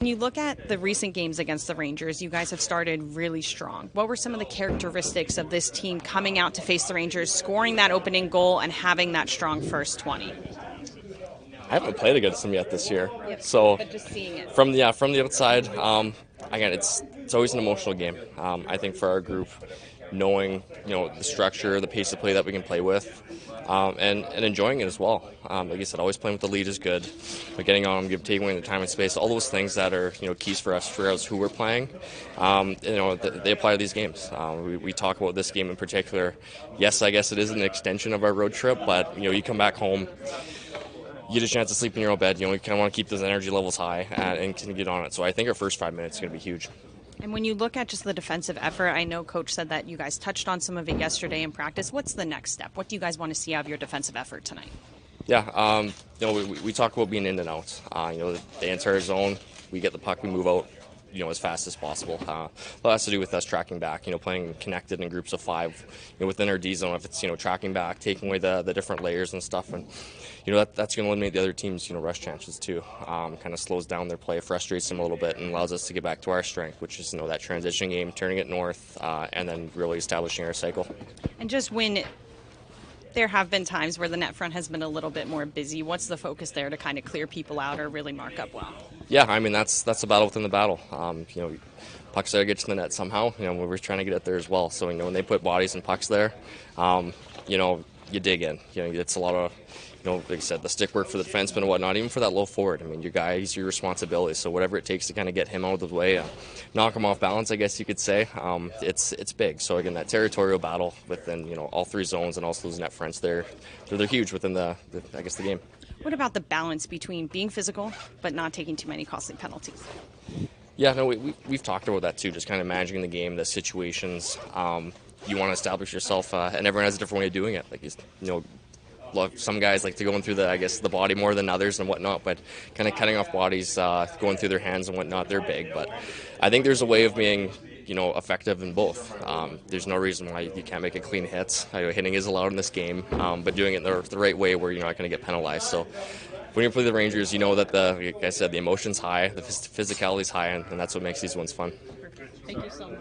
When you look at the recent games against the Rangers, you guys have started really strong. What were some of the characteristics of this team coming out to face the Rangers, scoring that opening goal, and having that strong first 20? I haven't played against them yet this year, Yep, so but just seeing it. from the outside, again, it's always an emotional game. I think for our group, knowing the structure, the pace of play that we can play with, and enjoying it as well. Like you said, always playing with the lead is good, but getting on them, taking away the time and space, all those things that are keys for us who we're playing. They apply to these games. We talk about this game in particular. Yes, I guess it is an extension of our road trip, but you come back home. You get a chance to sleep in your own bed. You kind of want to keep those energy levels high and can get on it. So I think our first 5 minutes is going to be huge. And when you look at just the defensive effort, I know Coach said that you guys touched on some of it yesterday in practice. What's the next step? What do you guys want to see out of your defensive effort tonight? Yeah, we talk about being in and out. They enter our zone, we get the puck, we move out. As fast as possible. That has to do with us tracking back, playing connected in groups of 5, within our D zone. If it's, tracking back, taking away the different layers and stuff, and that's going to eliminate the other team's, rush chances too. Kind of slows down their play, frustrates them a little bit, and allows us to get back to our strength, which is, that transition game, turning it north, and then really establishing our cycle. And just when there have been times where the net front has been a little bit more busy, what's the focus there to kind of clear people out or really mark up well? Yeah, I mean, that's a battle within the battle. Pucks there get to the net somehow. We're trying to get it there as well. So, when they put bodies and pucks there, you dig in. It's a lot of, like I said, the stick work for the defenseman and whatnot, even for that low forward. I mean, your guy, he's your responsibility. So whatever it takes to kind of get him out of the way, knock him off balance, I guess you could say, it's big. So again, that territorial battle within, all 3 zones and also those net fronts, they're huge within the game. What about the balance between being physical but not taking too many costly penalties? Yeah, no, we've talked about that too, just kind of managing the game, the situations. You want to establish yourself, and everyone has a different way of doing it. Like, some guys like to go in through the body more than others and whatnot, but kind of cutting off bodies, going through their hands and whatnot, they're big. But I think there's a way of being, effective in both. There's no reason why you can't make a clean hit. Hitting is allowed in this game, but doing it the right way where you're not going to get penalized. So when you play the Rangers, that like I said, the emotion's high, the physicality's high, and that's what makes these ones fun. Thank you so much.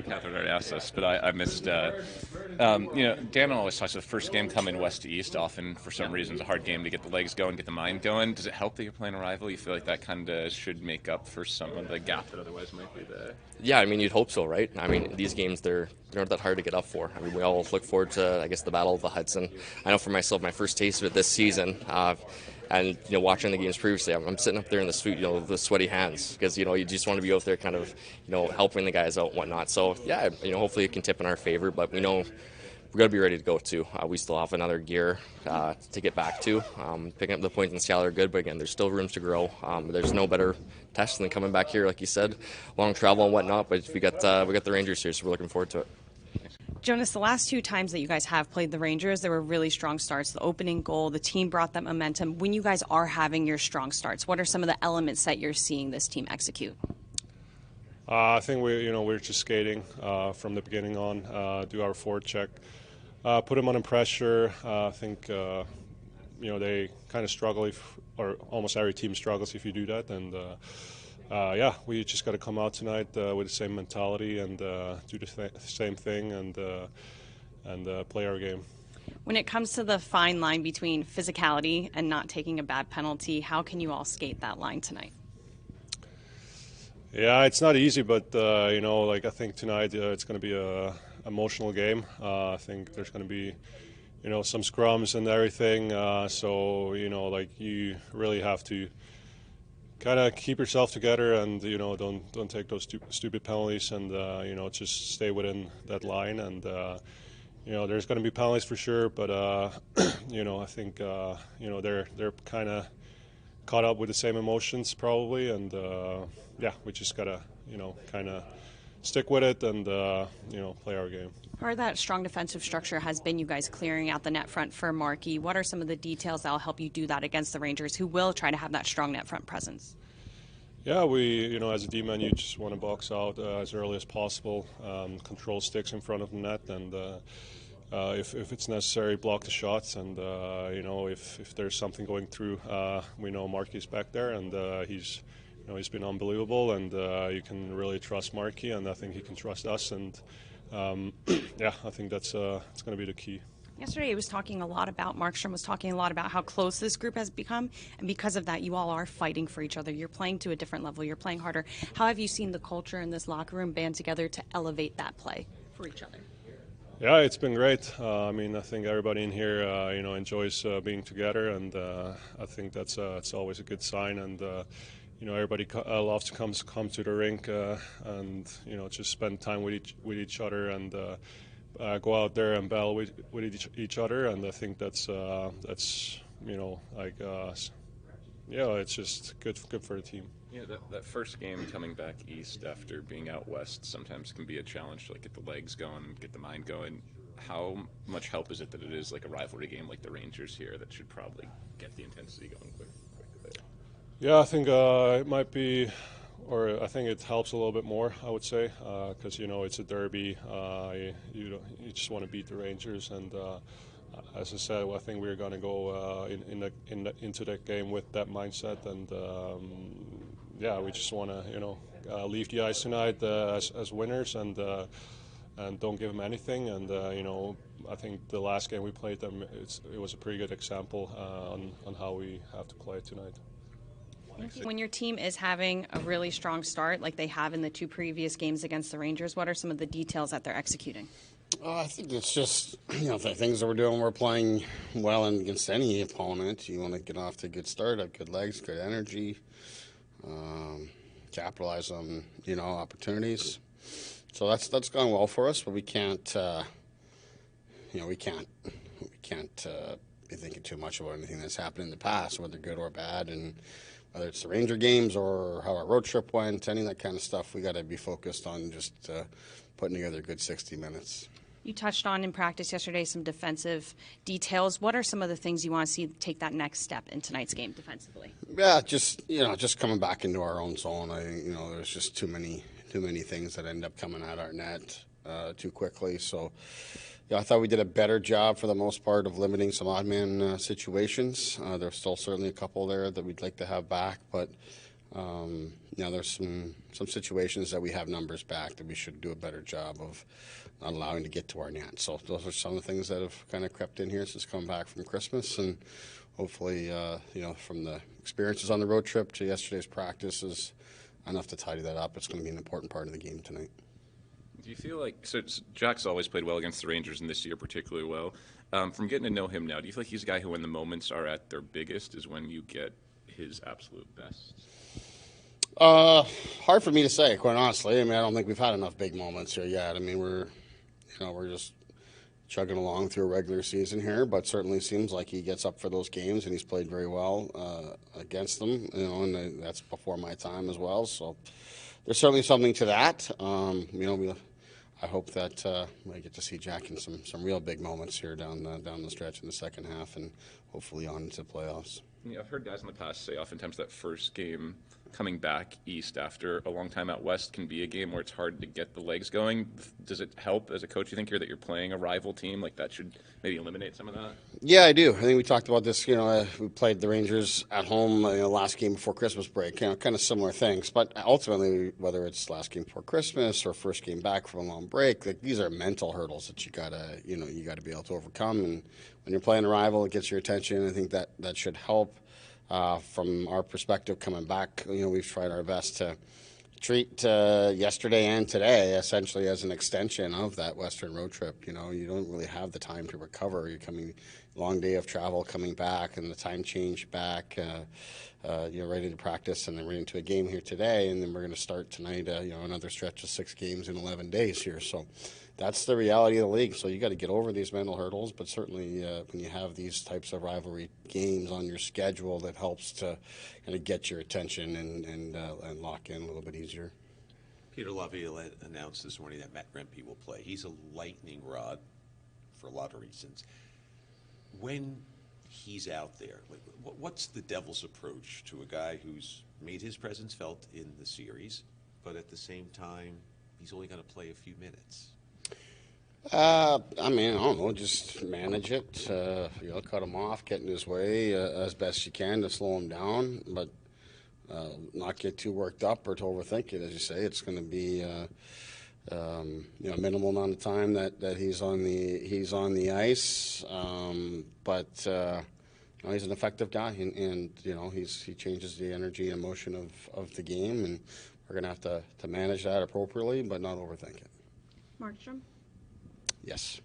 Catherine already asked this, but I missed. Dan always talks about the first game coming west to east. Often, for some reason, it's a hard game to get the legs going, get the mind going. Does it help that you're playing a rival? You feel like that kind of should make up for some of the gap that otherwise might be there? Yeah, I mean, you'd hope so, right? I mean, these games, they're not that hard to get up for. I mean, we all look forward to, I guess, the Battle of the Hudson. I know for myself, my first taste of it this season. And watching the games previously, I'm sitting up there in the suite, the sweaty hands, because you just want to be out there, kind of, helping the guys out and whatnot. So yeah, hopefully it can tip in our favor, but we know we got to be ready to go too. We still have another gear to get back to. Picking up the points in Siegenthaler are good, but again, there's still rooms to grow. There's no better test than coming back here, like you said, long travel and whatnot. But we got the Rangers here, so we're looking forward to it. Jonas, the last 2 times that you guys have played the Rangers, there were really strong starts. The opening goal, the team brought that momentum. When you guys are having your strong starts, what are some of the elements that you're seeing this team execute? I think we're just skating from the beginning on, do our forward check, put them under pressure. I think they kind of struggle, or almost every team struggles if you do that, and. We just got to come out tonight with the same mentality and do the same thing and play our game. When it comes to the fine line between physicality and not taking a bad penalty, how can you all skate that line tonight? Yeah, it's not easy, but I think tonight it's going to be a emotional game. I think there's going to be some scrums and everything. So you really have to kind of keep yourself together and don't take those stupid penalties and just stay within that line, and there's going to be penalties for sure, but I think they're kind of caught up with the same emotions probably, and we just gotta kind of stick with it and play our game. Part of that strong defensive structure has been you guys clearing out the net front for Markey. What are some of the details that will help you do that against the Rangers, who will try to have that strong net front presence? Yeah, we, as a D-man, you just want to box out as early as possible, control sticks in front of the net, and if it's necessary, block the shots. And if there's something going through, we know Markey's back there, and he's he's been unbelievable, and you can really trust Markey, and I think he can trust us, and yeah, I think that's it's going to be the key. Yesterday, it was talking a lot about, Markstrom was talking a lot about how close this group has become, and because of that, you all are fighting for each other. You're playing to a different level. You're playing harder. How have you seen the culture in this locker room band together to elevate that play for each other? Yeah, it's been great. I mean, I think everybody in here, enjoys being together, and I think that's it's always a good sign. And everybody loves to come to the rink and just spend time with each other and go out there and battle with each other. And I think that's it's just good for the team. Yeah, that first game coming back east after being out west sometimes can be a challenge to get the legs going, get the mind going. How much help is it that it is like a rivalry game like the Rangers here that should probably get the intensity going quickly? Yeah, I think it might be, or I think it helps a little bit more, I would say, because it's a derby. You just want to beat the Rangers, and as I said, I think we're going to go into that game with that mindset, and we just want to leave the ice tonight as winners, and don't give them anything. And I think the last game we played them, it was a pretty good example on how we have to play tonight. When your team is having a really strong start, like they have in the two previous games against the Rangers, what are some of the details that they're executing? I think it's just, the things that we're doing. We're playing well against any opponent. You want to get off to a good start, have good legs, good energy, capitalize on, opportunities. So that's gone well for us, but we can't be thinking too much about anything that's happened in the past, whether good or bad, and whether it's the Ranger games or how our road trip went, any of that kind of stuff. We got to be focused on just putting together a good 60 minutes. You touched on in practice yesterday some defensive details. What are some of the things you want to see take that next step in tonight's game defensively? Yeah, just coming back into our own zone. There's just too many things that end up coming at our net too quickly. So, I thought we did a better job for the most part of limiting some odd man situations. There's still certainly a couple there that we'd like to have back, but there's some situations that we have numbers back that we should do a better job of not allowing to get to our net. So those are some of the things that have kind of crept in here since coming back from Christmas, and hopefully, from the experiences on the road trip to yesterday's practice is enough to tidy that up. It's going to be an important part of the game tonight. Do you feel like, so Jack's always played well against the Rangers, and this year particularly well. From getting to know him now, do you feel like he's a guy who, when the moments are at their biggest, is when you get his absolute best? Hard for me to say, quite honestly. I don't think we've had enough big moments here yet. We're just chugging along through a regular season here, but certainly seems like he gets up for those games, and he's played very well against them. And that's before my time as well. So there's certainly something to that. I hope that I get to see Jack in some real big moments here down the stretch in the second half, and hopefully on into the playoffs. Yeah, I've heard guys in the past say oftentimes that first game coming back east after a long time out west can be a game where it's hard to get the legs going. Does it help as a coach, you think, here that you're playing a rival team? Like that should maybe eliminate some of that? Yeah, I do. I think we talked about this. We played the Rangers at home last game before Christmas break. Kind of similar things. But ultimately, whether it's last game before Christmas or first game back from a long break, these are mental hurdles that you gotta be able to overcome. And when you're playing a rival, it gets your attention. I think that should help. From our perspective, coming back, we've tried our best to treat yesterday and today essentially as an extension of that Western road trip. You don't really have the time to recover. You're coming long day of travel coming back, and the time change back. You're ready to practice, and then we're into a game here today, and then we're going to start tonight. Another stretch of 6 games in 11 days here. So that's the reality of the league. So you got to get over these mental hurdles, but certainly when you have these types of rivalry games on your schedule, that helps to kind of get your attention and lock in a little bit easier. Peter Laviolette announced this morning that Matt Rempe will play. He's a lightning rod for a lot of reasons. When he's out there, what's the Devils' approach to a guy who's made his presence felt in the series, but at the same time, he's only going to play a few minutes? I don't know, just manage it. Cut him off, get in his way as best you can to slow him down. But not get too worked up or to overthink it. As you say, it's going to be minimal amount of time that he's on the ice, but he's an effective guy, and he changes the energy and motion of the game, and we're going to have to manage that appropriately, but not overthink it. Markstrom? Yes.